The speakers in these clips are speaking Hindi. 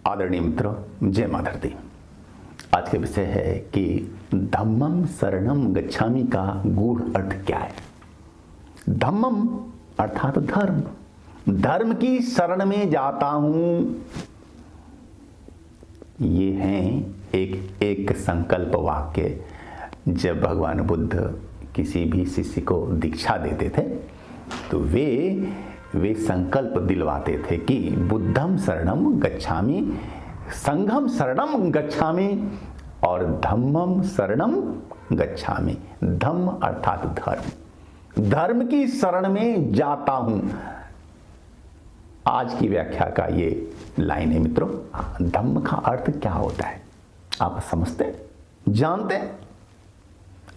आदरणीय मित्रों, जय माता दी। आज के विषय है कि धम्मम शरणम गच्छामि का गूढ़ अर्थ क्या है। धम्मम अर्थात धर्म, धर्म की शरण में जाता हूं। ये है एक संकल्प वाक्य। जब भगवान बुद्ध किसी भी शिष्य को दीक्षा देते थे तो वे संकल्प दिलवाते थे कि बुद्धम शरणम गच्छामि, संघम शरणम गच्छामि और धम्मम शरणम गच्छामि। धम्म अर्थात धर्म, धर्म की शरण में जाता हूं। आज की व्याख्या का ये लाइन है मित्रों। धम्म का अर्थ क्या होता है आप समझते जानते हैं?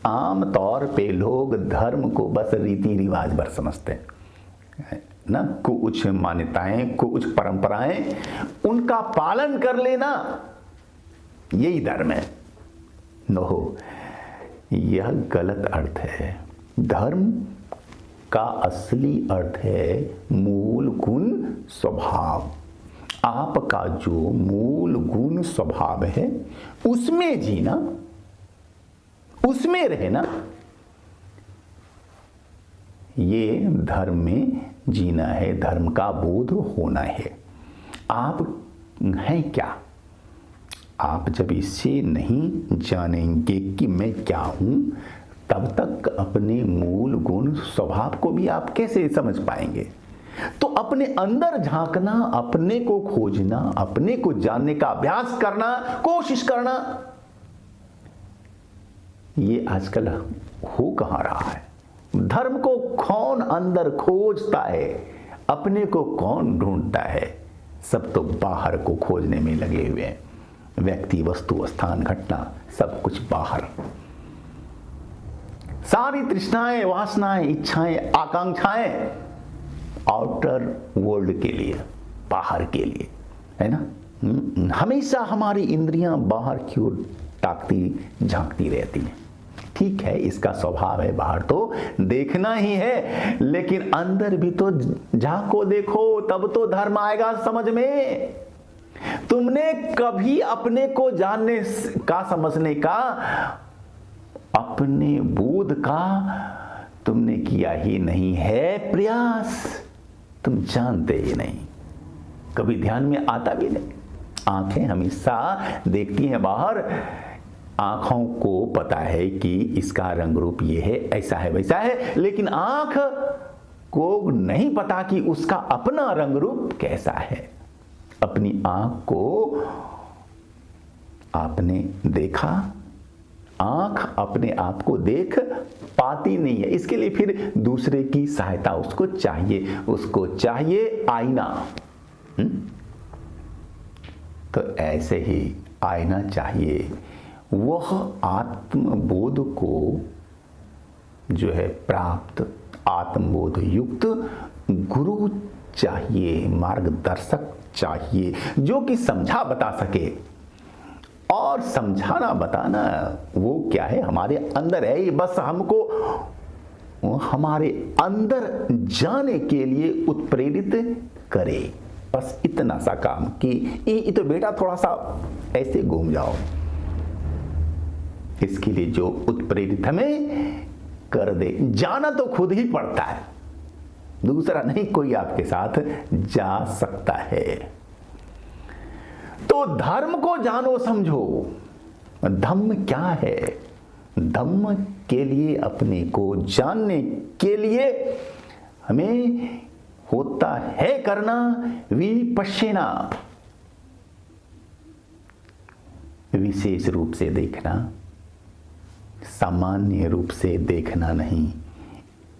आम तौर पे लोग धर्म को बस रीति रिवाज भर समझते हैं ना। कुछ मान्यताएं, कुछ परंपराएं, उनका पालन कर लेना यही धर्म है। नो, यह गलत अर्थ है। धर्म का असली अर्थ है मूल गुण स्वभाव। आपका जो मूल गुण स्वभाव है उसमें जीना, उसमें रहना, ये धर्म में जीना है, धर्म का बोध होना है। आप हैं क्या? आप जब इसे नहीं जानेंगे कि मैं क्या हूं, तब तक अपने मूल गुण स्वभाव को भी आप कैसे समझ पाएंगे? तो अपने अंदर झांकना, अपने को खोजना, अपने को जानने का अभ्यास करना, कोशिश करना, ये आजकल हो कहां रहा है? धर्म को कौन अंदर खोजता है? अपने को कौन ढूंढता है? सब तो बाहर को खोजने में लगे हुए हैं। व्यक्ति, वस्तु, स्थान, घटना, सब कुछ बाहर। सारी तृष्णाएं, वासनाएं, इच्छाएं, आकांक्षाएं आउटर वर्ल्ड के लिए, बाहर के लिए, है ना। हमेशा हमारी इंद्रियां बाहर की ओर ताकती झांकती रहती हैं। ठीक है, इसका स्वभाव है, बाहर तो देखना ही है, लेकिन अंदर भी तो झांको, देखो, तब तो धर्म आएगा समझ में। तुमने कभी अपने को जानने का, समझने का, अपने बोध का तुमने किया ही नहीं है प्रयास। तुम जानते ही नहीं, कभी ध्यान में आता भी नहीं। आंखें हमेशा देखती हैं बाहर, आंखों को पता है कि इसका रंग रूप ये है, ऐसा है, वैसा है, लेकिन आंख को नहीं पता कि उसका अपना रंग रूप कैसा है। अपनी आंख को आपने देखा, आंख अपने आप को देख पाती नहीं है। इसके लिए फिर दूसरे की सहायता उसको चाहिए आईना। तो ऐसे ही आईना चाहिए। वह आत्मबोध को जो है प्राप्त, आत्मबोध युक्त गुरु चाहिए, मार्गदर्शक चाहिए, जो कि समझा बता सके। और समझाना बताना वो क्या है, हमारे अंदर है। ये बस हमको हमारे अंदर जाने के लिए उत्प्रेरित करे, बस इतना सा काम कि ये तो बेटा थोड़ा सा ऐसे घूम जाओ। इसके लिए जो उत्प्रेरित हमें कर दे। जाना तो खुद ही पड़ता है, दूसरा नहीं कोई आपके साथ जा सकता है। तो धर्म को जानो, समझो। धम्म क्या है? धम्म के लिए, अपने को जानने के लिए हमें होता है करना विपश्यना, विशेष रूप से देखना, सामान्य रूप से देखना नहीं,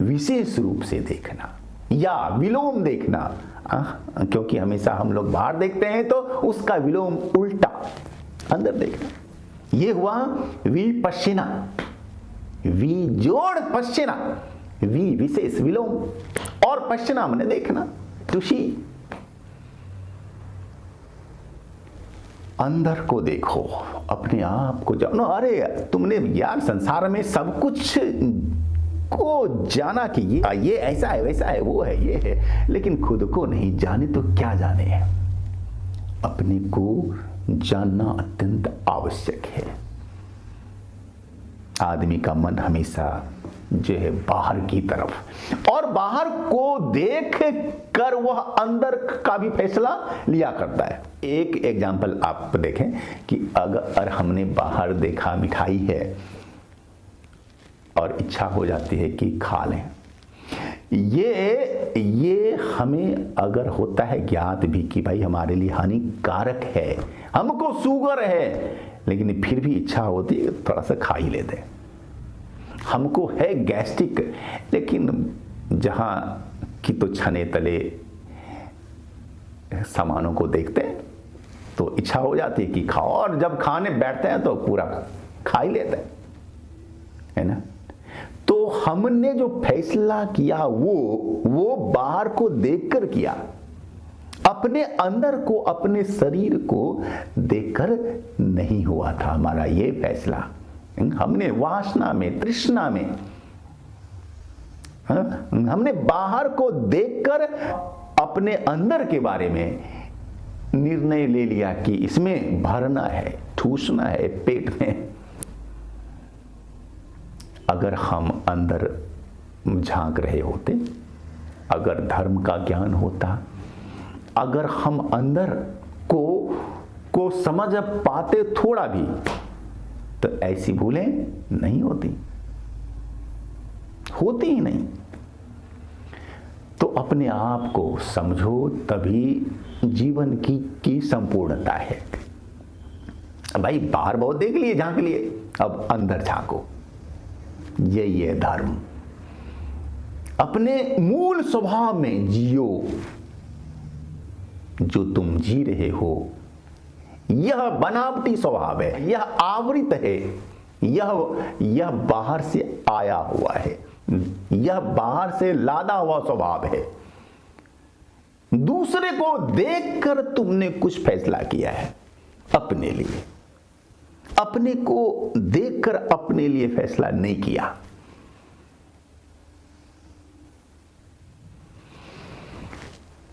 विशेष रूप से देखना या विलोम देखना। क्योंकि हमेशा हम लोग बाहर देखते हैं तो उसका विलोम उल्टा अंदर देखना। ये हुआ विपश्यना, वि जोड़ पश्यना, वि विशेष विलोम, और पश्यना मैंने देखना, तुषी। अंदर को देखो, अपने आप को जानो। अरे तुमने यार संसार में सब कुछ को जाना कि ये ऐसा है, वैसा है, वो है, ये है, लेकिन खुद को नहीं जाने तो क्या जाने है। अपने को जानना अत्यंत आवश्यक है। आदमी का मन हमेशा जो है बाहर की तरफ, और बाहर को देख कर वह अंदर का भी फैसला लिया करता है। एक एग्जाम्पल आप देखें कि अगर हमने बाहर देखा मिठाई है और इच्छा हो जाती है कि खा लें, ये हमें अगर होता है ज्ञात भी कि भाई हमारे लिए हानिकारक है, हमको शुगर है, लेकिन फिर भी इच्छा होती है थोड़ा सा खा ही लेते हैं। हमको है गैस्ट्रिक, लेकिन जहाँ कि तो छने तले सामानों को देखते हैं तो इच्छा हो जाती है कि खाओ, और जब खाने बैठते हैं तो पूरा खा ही लेते हैं, है ना। तो हमने जो फैसला किया वो बाहर को देखकर किया, अपने अंदर को, अपने शरीर को देखकर नहीं हुआ था हमारा ये फैसला। हमने वासना में, तृष्णा में, हमने बाहर को देखकर अपने अंदर के बारे में निर्णय ले लिया कि इसमें भरना है, ठूसना है पेट में। अगर हम अंदर झांक रहे होते, अगर धर्म का ज्ञान होता, अगर हम अंदर को समझ पाते थोड़ा भी, तो ऐसी भूलें नहीं होती ही नहीं। तो अपने आप को समझो, तभी जीवन की संपूर्णता है। भाई बाहर बहुत देख लिए, झांक लिए, अब अंदर झांको। यही है धर्म। अपने मूल स्वभाव में जियो। जो तुम जी रहे हो यह बनावटी स्वभाव है, यह आवृत है, यह बाहर से आया हुआ है, यह बाहर से लादा हुआ स्वभाव है। दूसरे को देखकर तुमने कुछ फैसला किया है अपने लिए, अपने को देखकर अपने लिए फैसला नहीं किया।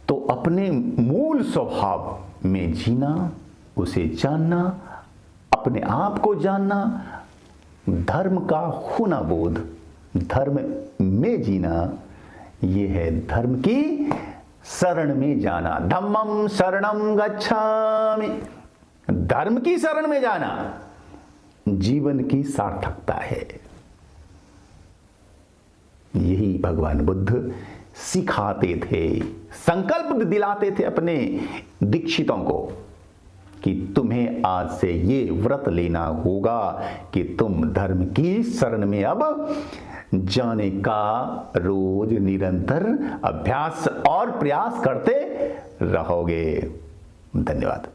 तो अपने मूल स्वभाव में जीना, उसे जानना, अपने आप को जानना, धर्म का होना बोध, धर्म में जीना, यह है धर्म की शरण में जाना। धम्मं शरणं गच्छामि, धर्म की शरण में जाना जीवन की सार्थकता है। यही भगवान बुद्ध सिखाते थे, संकल्प दिलाते थे अपने दीक्षितों को कि तुम्हें आज से ये व्रत लेना होगा कि तुम धर्म की शरण में अब जाने का रोज निरंतर अभ्यास और प्रयास करते रहोगे। धन्यवाद।